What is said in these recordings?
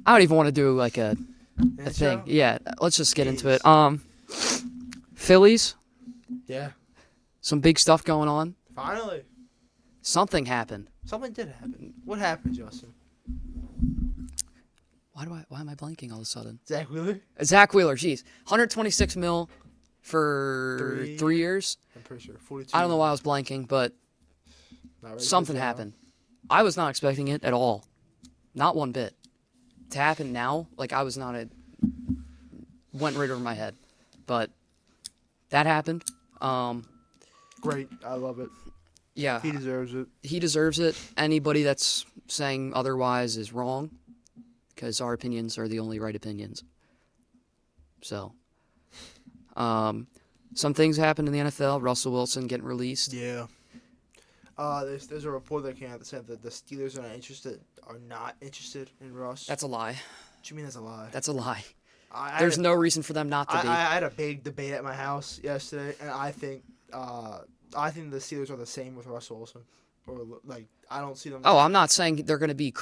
I don't even want to do like a Intro? thing. Yeah, let's just get into it. Jeez. Phillies, Yeah. some big stuff going on. Finally. Something happened. Something did happen. What happened, Justin? Why am I blanking all of a sudden? Zach Wheeler? Zach Wheeler, jeez, 126 mil for 3 years. I'm pretty sure. 42. I don't know why I was blanking, but Not ready something for it now. happened. I was not expecting it at all, not one bit. To happen now, like I was not went right over my head, but that happened. Great. I love it. Yeah, He deserves it. he deserves it. Anybody that's saying otherwise is wrong, because our opinions are the only right opinions. So, some things happened in the NFL. Russell Wilson getting released. Yeah. There's a report that came out that said that the Steelers are not interested in Russ. That's a lie. What do you mean that's a lie? That's a lie. I There's had no reason for them not to be. I had a big debate at my house yesterday, and I think the Steelers are the same with Russell Wilson. Or like I don't see them. Oh, I'm not saying they're going to be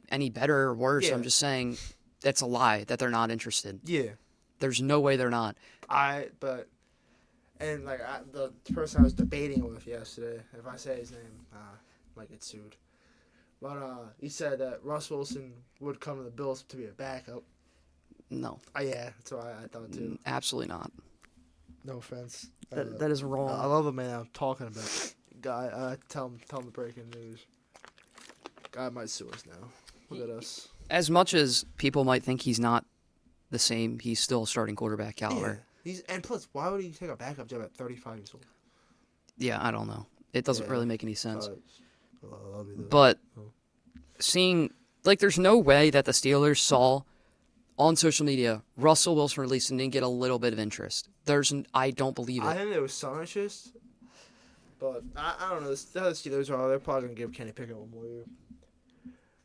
any better or worse. Yeah. I'm just saying that's a lie that they're not interested. Yeah. There's no way they're not. The person I was debating with yesterday, if I say his name, might get sued. But he said that Russ Wilson would come to the Bills to be a backup. No, Yeah, that's what I thought too. absolutely not. No offense. That is I wrong. love the man I'm talking about. Guy, tell him the breaking news. Guy might sue us now. Look at us. As much as people might think he's not the same, he's still a starting quarterback caliber. And plus, why would he take a backup job at 35 years old? Yeah, I don't know. It doesn't Yeah. really make any sense. I love you, though. But Oh. seeing, there's no way that the Steelers saw on social media Russell Wilson released and didn't get a little bit of interest. I don't believe I it. think there was some interest, but I don't know. The Steelers are. They're probably gonna give Kenny Pickett one more year.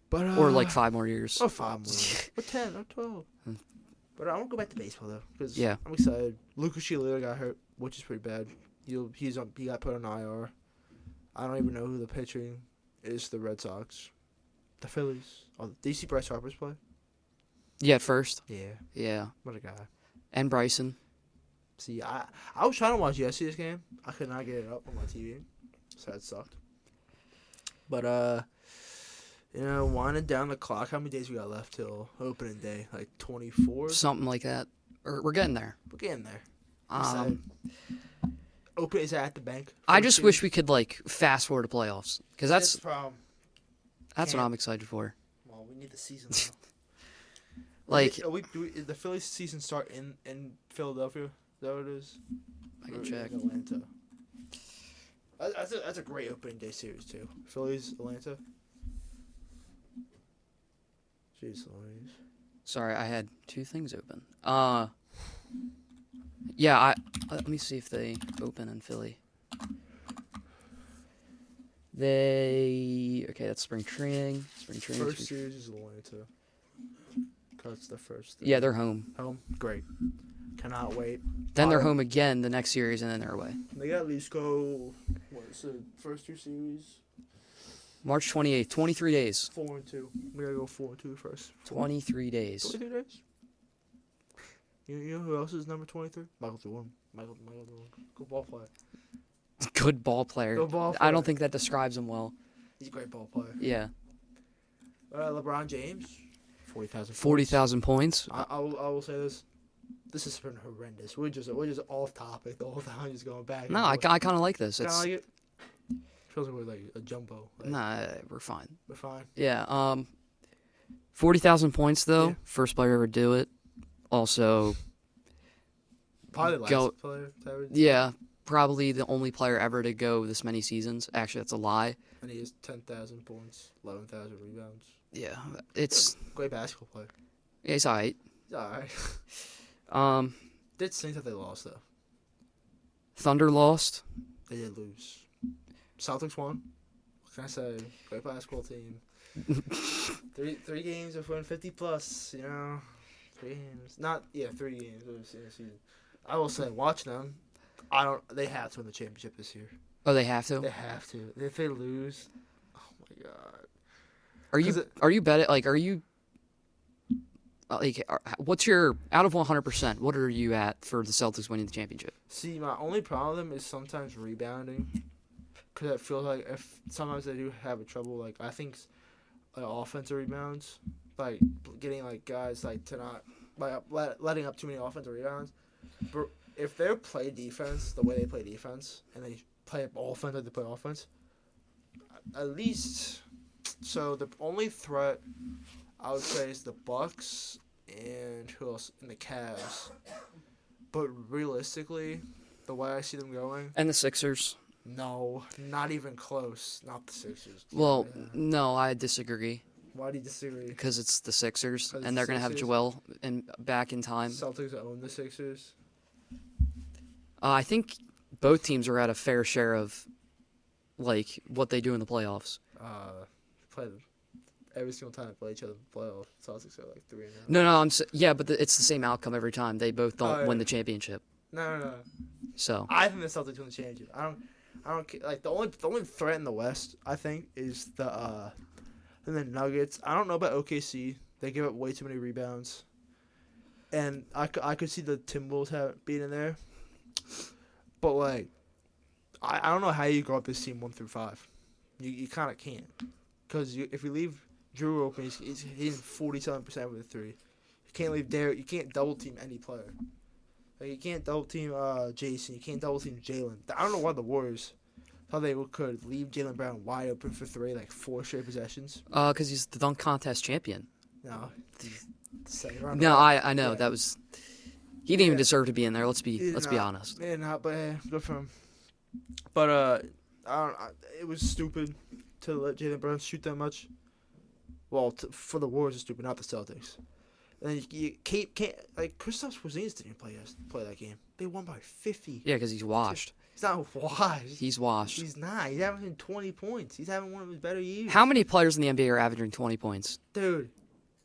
But Or 5 more years. or 5 more, or 10, or 12. But I want to go back to baseball though, because Yeah. I'm excited. Lucas Giolito got hurt, which is pretty bad. He got put on IR. I don't even know who the pitching is. The Red Sox, the Phillies. Oh, did you see Bryce Harper's play? Yeah, at first. Yeah, Yeah. what a guy. And Bryson. See, I was trying to watch yesterday's game. I could not get it up on my TV, so that sucked. But winding down the clock. How many days we got left till opening day? Like 24. Something like that. We're getting there. We're getting there. Open is that at the bank? I just wish we could fast forward to playoffs, because That's the problem. that's what can't. I'm excited for. Well, we need the season. Now. Is the Phillies season start in Philadelphia? Is that what it is? I can Or check. in Atlanta. That's a great opening day series too. Phillies, Atlanta. Jeez Louise. Sorry, I had 2 things open. Yeah, let me see if they open in Philly. Okay, that's spring training. First series is Atlanta. That's the first. Yeah, they're home. Home. Great. Cannot wait. Then they're home again the next series, and then they're away. They got at least go. What is the first 2 series? March 28th, 23 days. 4-2. We gotta go 4-2 first. 23 days. 23 days. You know who else is number 23? Michael Jordan. Michael Jordan. Good ball player. Good ball player. Good ball I player. don't think that describes him well. He's a great ball player. Yeah. LeBron James. 40,000. 40,000 points. I will say this. This has been horrendous. We're just off topic the whole time, just going back. No, I kind of like this. Kind of It's like it. Feels like we're like a jumbo. Nah, we're fine. We're fine. Yeah. 40,000 points though. Yeah. First player ever do it. Also, Probably the last Go- player to ever. yeah, probably the only player ever to go this many seasons. Actually, that's a lie. And he has 10,000 points, 11,000 rebounds. Yeah, it's Great basketball player. he's alright. He's alright. Did Did stink that they lost though. Thunder lost. They did lose. Celtics won. What can I say? Great basketball team. three games of winning 50 plus. 3 games. 3 games of the season. I will say, watch them. They have to win the championship this year. Oh, they have They to. have to. If they lose, oh my god. Are you bet it? Are you What's your out of 100%? What are you at for the Celtics winning the championship? See, my only problem is sometimes rebounding, because it feels like if sometimes they do have a trouble. Like I think offensive rebounds, like getting like guys like to not like letting up too many offensive rebounds. But if they play defense the way they play defense and they play offense like they play offense, at least. So the only threat I would say is the Bucks and who else? And the Cavs. But realistically, the way I see them going, And the Sixers? no, not even close. Not the Sixers. Well, Yeah. no, I disagree. Why do you disagree? Because it's the Sixers, 'Cause and they're going to have Sixers? Joel back in time. Celtics own the Sixers. I think both teams are at a fair share of, like, what they do in the playoffs. Play them every single time they play each other in the playoffs. Celtics are like 3-0. No, but it's the same outcome every time. They both don't yeah. win the championship. No. So I think the Celtics win the championship. I don't like the only threat in the West. I think is the Nuggets. I don't know about OKC. They give up way too many rebounds, and I could see the Timberwolves being in there. But like, I don't know how you go up this team 1 through 5. You kind of can't, because if you leave Drew open, he's hitting 47% with a 3. You can't leave Derek. You can't double team any player. Like, you can't double team Jason. You can't double team Jalen. I don't know why the Warriors thought they could leave Jalen Brown wide open for 3, like 4 straight possessions. because he's the dunk contest champion. No, second round. No, I know Yeah. that was. He didn't even Yeah. deserve to be in there. Let's be He's be not. honest. Yeah, not, but good for him. But it was stupid to let Jalen Brown shoot that much. Well, for the Warriors, it's stupid, not the Celtics. And then you can't like Kristaps Porzingis didn't play that game. They won by 50. Yeah, because he's washed. He's not washed. He's washed. He's not. He's averaging 20 points. He's having one of his better years. How many players in the NBA are averaging 20 points? Dude,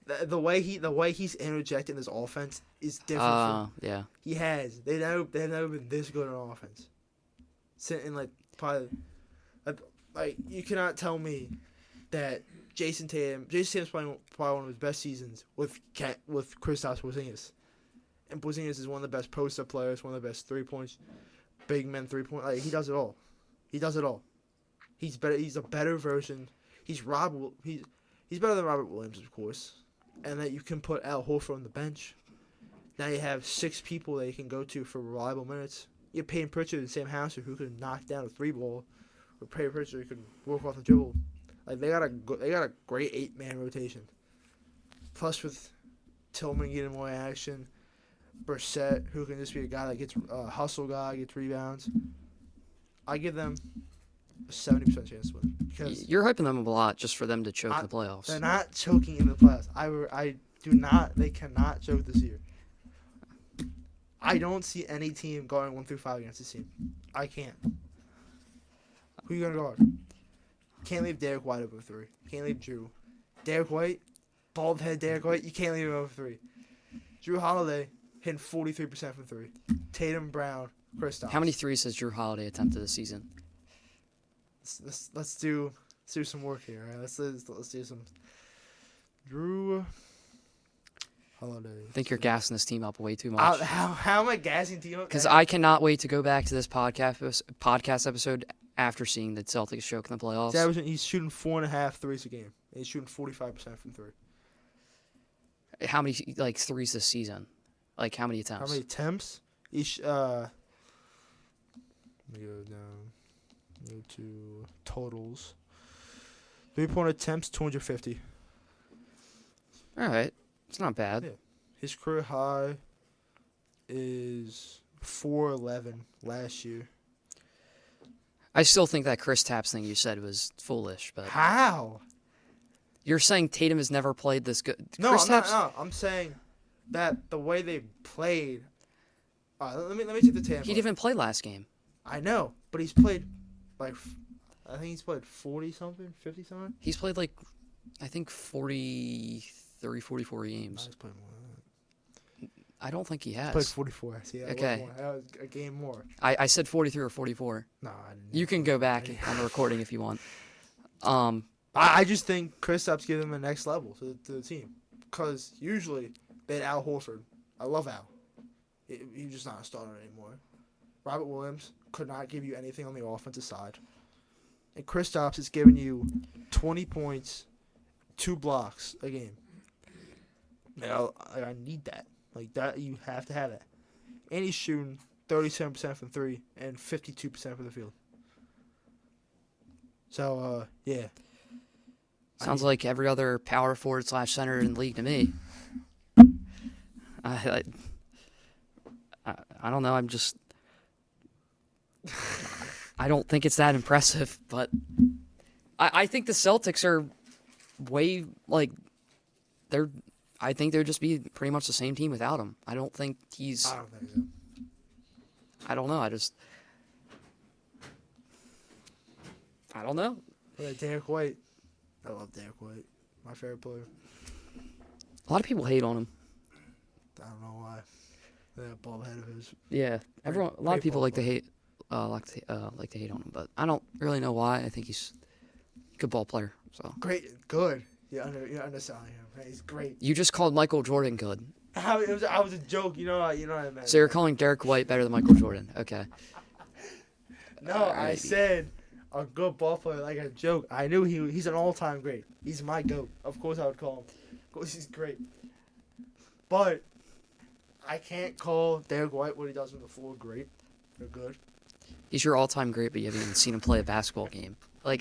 the way he's interjecting this offense is different. Yeah. He has. They've never been this good on offense. Sitting like probably like you cannot tell me that Jason Tatum's probably one of his best seasons with Kristaps Porzingis. And Porzingis is one of the best post-up players, one of the best 3-point, big men 3-point. Like, he does it all. He's better. He's a better version. He's better than Robert Williams, of course. And that you can put Al Horford on the bench. Now you have 6 people that you can go to for reliable minutes. You have Payton Pritchard and Sam Hauser who could knock down a 3-ball, or Payton Pritchard who could work off the dribble. Like, they got a great 8-man rotation. Plus with Tillman getting more action, Brissett, who can just be a guy that gets hustle guy, gets rebounds. I give them a 70% chance to win. Because You're hyping them up a lot just for them to choke in the playoffs. they're not choking in the playoffs. I do not. They cannot choke this year. I don't see any team going 1 through 5 against this team. I can't. Who you gonna guard? Can't leave Derek White over 3. Can't leave Drew. Derek White, bald head Derek White. You can't leave him over 3. Drew Holiday hitting 43% from 3. Tatum, Brown, Kristaps. How many threes has Drew Holiday attempted this season? Let's do some work here. Right? Let's do some. Drew Holiday. I think you're gassing this team up way too much. How am I gassing team up? Because I cannot wait to go back to this podcast episode after seeing the Celtics choke in the playoffs. He's shooting 4.5 threes a game. He's shooting 45% from 3. How many threes this season? Like how many attempts? How many attempts? Let me go down. Go to totals. 3-point attempts, 250. All right, it's not bad. Yeah. His career high is 411 last year. I still think that Chris Tapps thing you said was foolish, but How? you're saying Tatum has never played this good. No, Chris Tapps, no. I'm saying that the way they played. Let me take the Tatum. he didn't even play last game. I know, but he's played like I think he's played 40 something, 50 something. He's played I think 43, 44 games. He's played more than that. I don't think he He's has. played 44. See, Okay. That was a game more. I said 43 or 44. No, I didn't. You can go back on the recording if you want. I just think Kristaps gave them the next level to the team, because usually They had Al Horford. I love Al. He's just not a starter anymore. Robert Williams could not give you anything on the offensive side. And Kristaps is giving you 20 points, 2 blocks a game. I need that. Like, that, you have to have that. And he's shooting 37% from 3 and 52% from the field. So, yeah. Sounds like every other power forward / center in the league to me. I don't know. I don't think it's that impressive, but I think the Celtics are way I think they'd just be pretty much the same team without him. I don't think he's. I don't think so. I don't know. I don't know. Yeah, Derek White. I love Derek White. My favorite player. A lot of people hate on him. I don't know why. That bald head of his. Yeah, a lot of people ball like to hate on him, but I don't really know why. I think he's a good ball player. So Good. You're underselling him. Right? He's great. you just called Michael Jordan good, I was a joke. You know what I meant. so you're calling Derek White better than Michael Jordan. Okay. No, Alrighty. I said a good ball player, like a joke. I knew he's an all-time great. He's my GOAT. Of course I would call him. Of course he's great. But I can't call Derek White what he does on the floor great or good. He's your all-time great, but you haven't even seen him play a basketball game. Why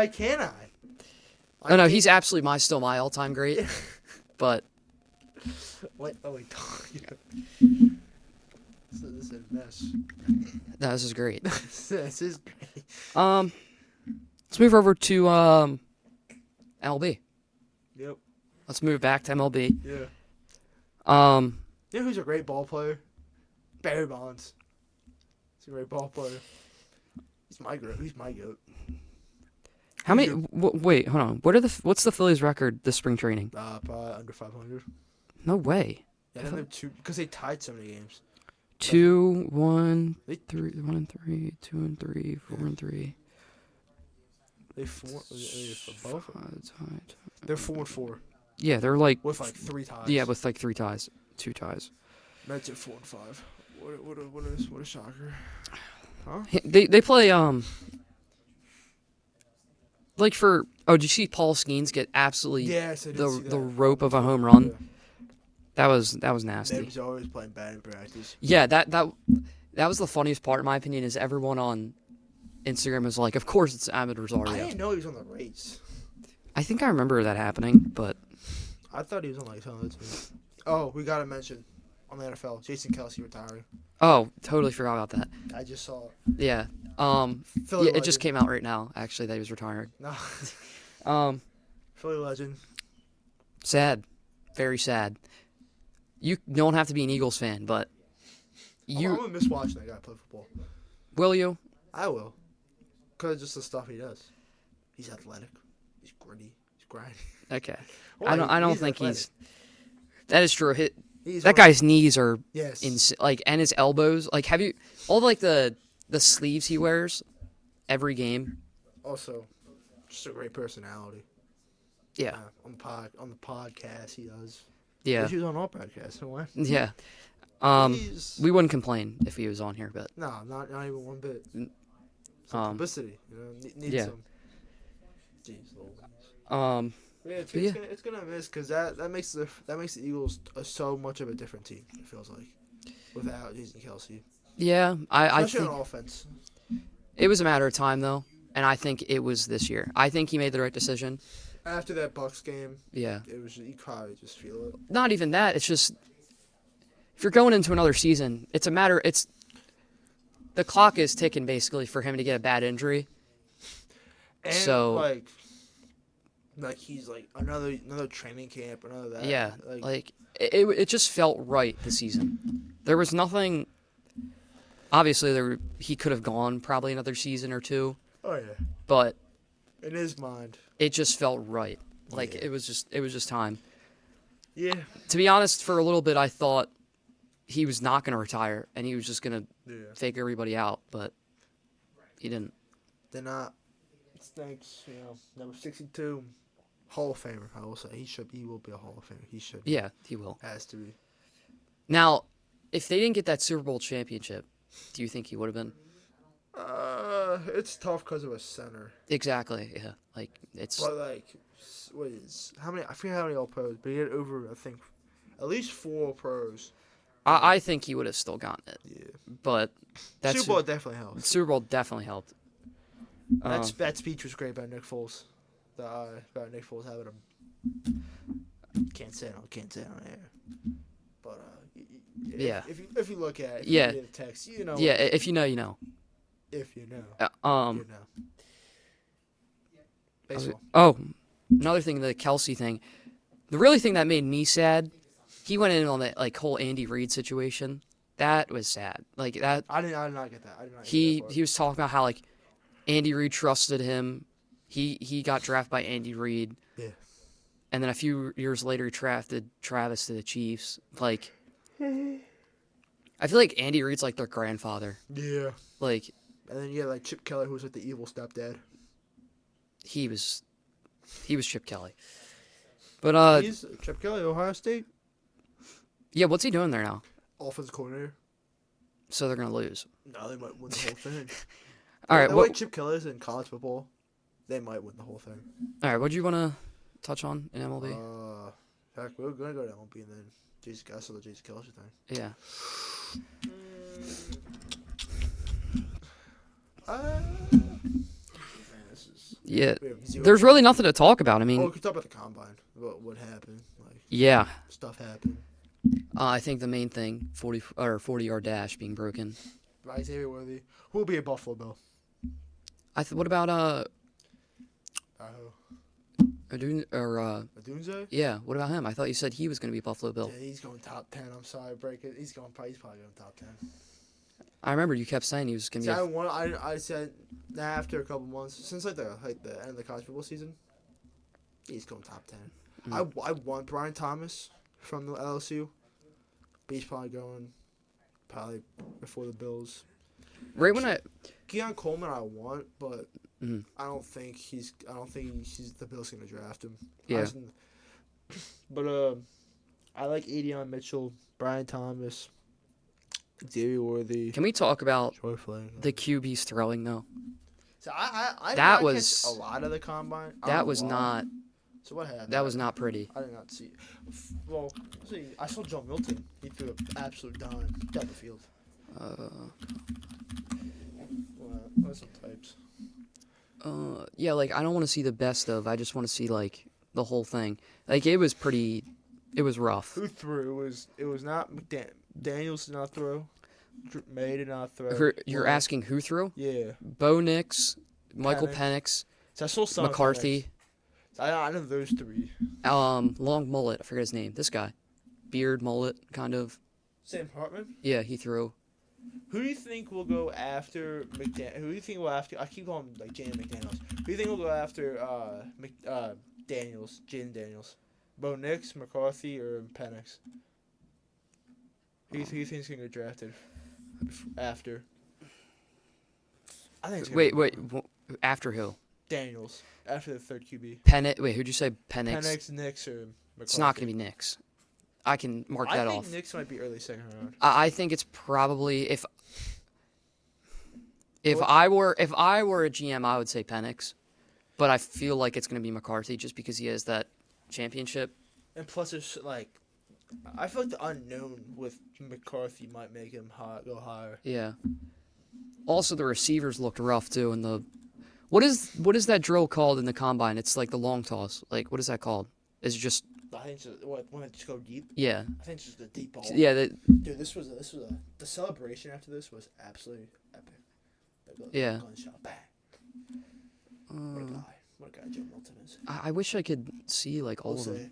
can't I? Oh no, he's absolutely still my all-time great. But What? Oh wait. This is a mess. no, this is great. This is great. Let's move over to MLB. Yep. Let's move back to MLB. Yeah. Um, You know who's a great ball player? Barry Bonds. He's a great ball player. He's my GOAT. He's my GOAT. how many? Wait, hold on. What's the Phillies record this spring training? Probably under 500. No way. Yeah, they're 2 because they tied so many games. 2, 1, They 3, 1 and 3, 2 and 3, 4 and 3. they both. They're 4-4 Yeah, they're like with like 3 ties. yeah, with like 3 ties, 2 ties. Mets at 4-5. What a shocker. Huh? They play like for did you see Paul Skeens get absolutely Yes, I did see the that. rope of a home run? Yeah. That was They nasty. was always playing bad in practice. Yeah, that was the funniest part in my opinion is everyone on Instagram was like, of course it's Ahmed I Rosario. didn't know he was on the Rays. I think I remember that happening, but I thought he was on like some other team. Oh, we gotta mention on the NFL, Jason Kelsey retiring. oh, totally forgot about that. I just saw it. Yeah. Philly Yeah, it just legend. came out right now actually that he was retiring. No, Philly legend. Sad. Very sad. You don't have to be an Eagles fan, but I'm gonna miss watching that guy play football. will you? I will, cause just the stuff he does. He's athletic. He's gritty. He's grinding. Okay. Well, I don't he's think athletic. that is true. He's That one- guy's knees are Yes. and his elbows. Like, have you all the sleeves he wears every game? Also, just a great personality. Yeah. On the podcast he does. Yeah. He was on all podcasts. So what? Yeah. He's- We wouldn't complain if he was on here, but No, not even one bit. Some publicity, need yeah. some. Jeez, Louise. Yeah, yeah. it's gonna miss because that makes the Eagles so much of a different team. It feels like without Jason Kelsey, yeah, I especially think on offense. it was a matter of time though, and I think it was this year. I think he made the right decision. After that Bucks game, Yeah. it was you probably just feel it. Not even that. It's just if you're going into another season, it's the clock is ticking basically for him to get a bad injury. And So- like he's like another training camp, another that. Yeah, like it just felt right this season. There was nothing. Obviously, he could have gone probably another season or two, oh yeah, but in his mind. it just felt right. Like Yeah. it was just time. Yeah. To be honest, for a little bit, I thought he was not going to retire and he was just going to Yeah. fake everybody out, but he didn't. They're not. It stinks, number 62. Hall of Famer. I will say he will be a Hall of Famer. He should. Yeah, he will. Has to be. Now, if they didn't get that Super Bowl championship, do you think he would have been? It's tough because of a center. Exactly. Yeah. Like it's. But like, what is how many? I forget how many All Pros, but he had over I think, at least 4 All Pros. I think he would have still gotten it. Yeah. But that's Super Bowl definitely helped. Super Bowl definitely helped. That speech was great about Nick Foles. About Nick Foles having can't say it on air. But yeah. If you look at it, yeah. you get a text, you know. Yeah, if you know, you know. If you know. You know. Baseball. Oh, another thing, the Kelsey thing. The really thing that made me sad, he went in on that like whole Andy Reid situation. That was sad. Like that. I did not get that. I did not. He was talking about how like Andy Reid trusted him. He got drafted by Andy Reid. Yeah. And then a few years later, he drafted Travis to the Chiefs. Like, I feel like Andy Reid's like their grandfather. Yeah. Like, and then you had like Chip Kelly, who was like the evil stepdad. He was Chip Kelly. But He's Chip Kelly, Ohio State. Yeah, what's he doing there now? Offensive coordinator. So they're gonna lose. No, they might win the whole thing. All right. The way Chip Kelly is in college football, they might win the whole thing. All right. What do you want to touch on in MLB? Heck, we're gonna go to MLB and then I saw the Jason Kelce thing. Yeah. Yeah. There's really nothing to talk about. I mean, we could talk about the combine. What happened? Like, yeah. Stuff happened. I think the main thing, 40-yard dash being broken. Right, Xavier Worthy. Who will be a Buffalo Bill? What about Adunze? Yeah, what about him? I thought you said he was going to be a Buffalo Bill. Yeah, he's going top 10. I'm sorry, break it. He's probably going top 10. I remember you kept saying he was going to be. I said after a couple months, since like the end of the college football season, he's going top 10. Mm-hmm. I want Brian Thomas from the LSU, but he's probably going before the Bills. Right when Keon Coleman I want, but mm-hmm. I don't think the Bills gonna draft him. Yeah. But I like Adion Mitchell, Brian Thomas, Xavier Worthy. Can we talk about Troy Flair, the QB's throwing though? So I that was a lot of the combine. That was not. So what happened? That was not pretty. I did not see. Well, see, I saw Joe Milton. He threw an absolute dime down the field. What some types? Yeah, like I don't want to see the best of. I just want to see like the whole thing. Like it was pretty. It was rough. Who threw? It was not Daniels did not throw. May did not throw. You're asking who threw? Yeah. Bo Nix, Michael Penix, so I saw some McCarthy. I know those 3. Long mullet. I forget his name. This guy, beard mullet, kind of. Sam Hartman. Yeah, he threw. Who do you think will go after McDaniels? Who do you think will after? I keep calling him like Jaden McDaniels. Who do you think will go after Jaden Daniels? Bo Nix, McCarthy, or Penix? Who do you think is gonna get drafted after? I think. Wait. After who? Daniels. After the third QB. Wait, who'd you say? Penix? Penix, Nix, or McCarthy? It's not gonna be Nix. I can mark that off. I think Nix might be early second round. I think it's probably if I were a GM, I would say Penix, but I feel like it's going to be McCarthy just because he has that championship. And plus, it's like I feel like the unknown with McCarthy might make him go higher. Yeah. Also, the receivers looked rough too. And what is that drill called in the combine? It's like the long toss. Like what is that called? Is it just? I think it's when it just go deep. Yeah. I think it's just a deep ball. Yeah. Dude, the celebration after this was absolutely epic. Yeah. Gunshot, bang. What a guy Joe Milton is. I wish I could see like all of them.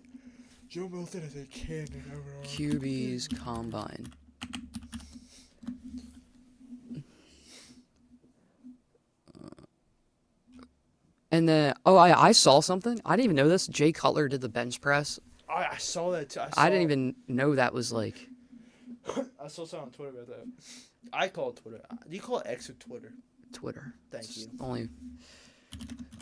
Joe Milton is a cannon overall. QB's combine. And then, I saw something. I didn't even know this. Jay Cutler did the bench press. I saw that too. I didn't even know that was like. I saw something on Twitter about that. I call it Twitter. Do you call it X or Twitter? Twitter. Thank you. Only.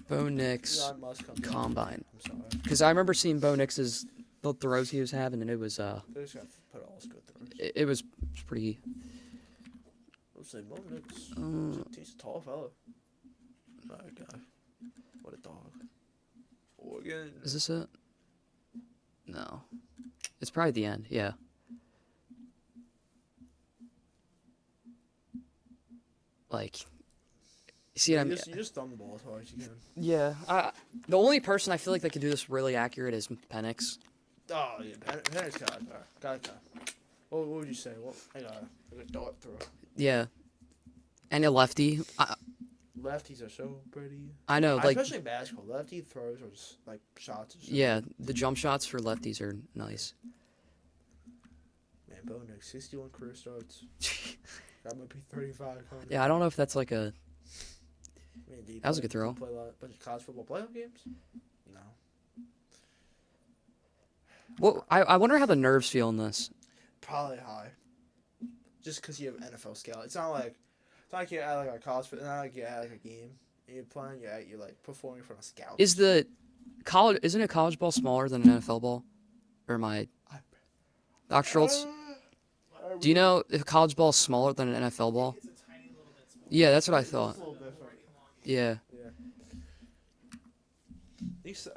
Bo Nix Elon Musk comes out. combine. I'm sorry. Because I remember seeing Bo Nix's the throws he was having, and it was They just got to put all his good throws. it was pretty. I'll say Bo Nix. He's a tall fella. That guy. What a dog. Oregon. Is this it? No, it's probably the end. Yeah. Like, see what I mean? You just thumb the ball as hard as you can. Yeah. The only person I feel like that could do this really accurate is Penix. Oh, yeah. Penix got it. What would you say? Well, I got a dart throw. Yeah. And a lefty. Lefties are so pretty. I know, like, especially in basketball, lefty throws are just, like shots. Are so yeah, the jump shots for lefties are nice. Man, Bo Nix, 61 career starts. That might be 35. Yeah, I don't know if that's like a. I mean, That was a good throw. Play a bunch of college football playoff games? No. Well, I wonder how the nerves feel in this. Probably high. Just because you have NFL scale. It's not like you're at like a college, it's not like you're at like a game and you're playing. You're like performing in front of scouts. Isn't a college ball smaller than an NFL ball? Or am I? Dr. Schultz, do you know if a college ball is smaller than an NFL ball? It's a tiny little bit smaller. Yeah, that's what I thought. It's a little different. Yeah. These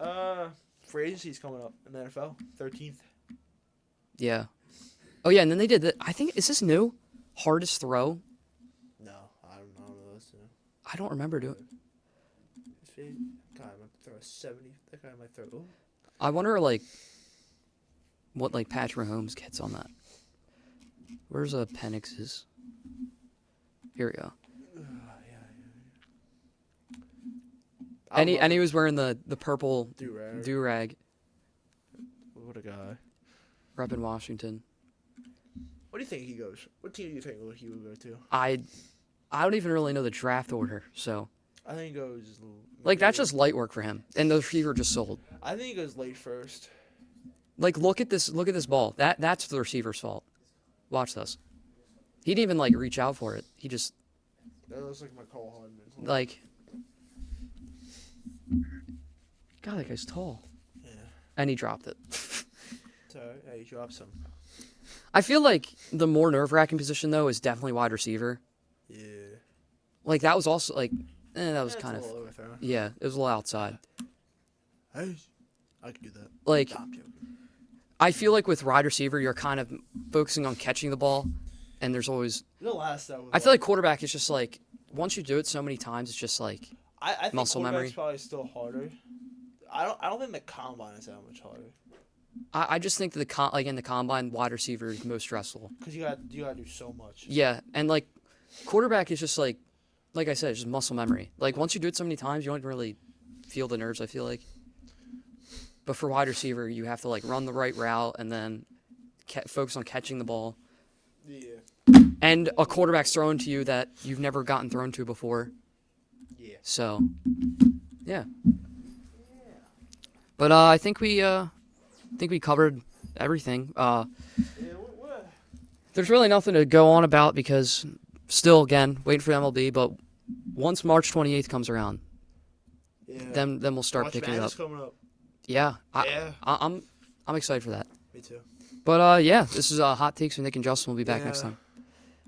free agency's coming up in the NFL, 13th. Yeah. Oh yeah, and then they did that. I think is this new? Hardest throw? No, I don't know those two. I don't remember doing. God, I might throw a 70. That guy might throw. Ooh. I wonder like what like Patrick Mahomes gets on that. Where's Penix's? Here we go. And he was wearing the purple do-rag. What a guy. Rep in Washington. What do you think he goes? What team do you think he would go to? I don't even really know the draft order, so I think he goes. like that's just light work for him, and the receiver just sold. I think he goes late first. Like look at this ball. That's the receiver's fault. Watch this. He didn't even like reach out for it. He just That looks like my Cole Hardman. like. God, that guy's tall. Yeah. And he dropped it. So yeah, he dropped some. I feel like the more nerve-wracking position though is definitely wide receiver. Yeah. Like that was also like, that was That's kind a of little overthrow. yeah, it was a little outside. Hey, I can do that. Like Nah, I'm joking. I feel like with wide receiver you're kind of focusing on catching the ball, and there's always. The last that was. I feel like quarterback is just like once you do it so many times, it's just like I think muscle memory. quarterback's probably still harder. I don't think the combine is that much harder. I just think that in the combine wide receiver is most stressful. Cause you got to do so much. Yeah, and like quarterback is just like I said, it's just muscle memory. Like once you do it so many times, you don't really feel the nerves. I feel like. But for wide receiver, you have to like run the right route and then focus on catching the ball. Yeah. And a quarterback's thrown to you that you've never gotten thrown to before. Yeah. So, yeah. But I think we covered everything. Yeah. There's really nothing to go on about because still, again, waiting for MLB. But once March 28th comes around, then we'll start March picking it up. Madness coming up. Yeah. Yeah. I'm excited for that. Me too. But yeah, this is Hot Takes with Nick and Justin. We'll be back next time.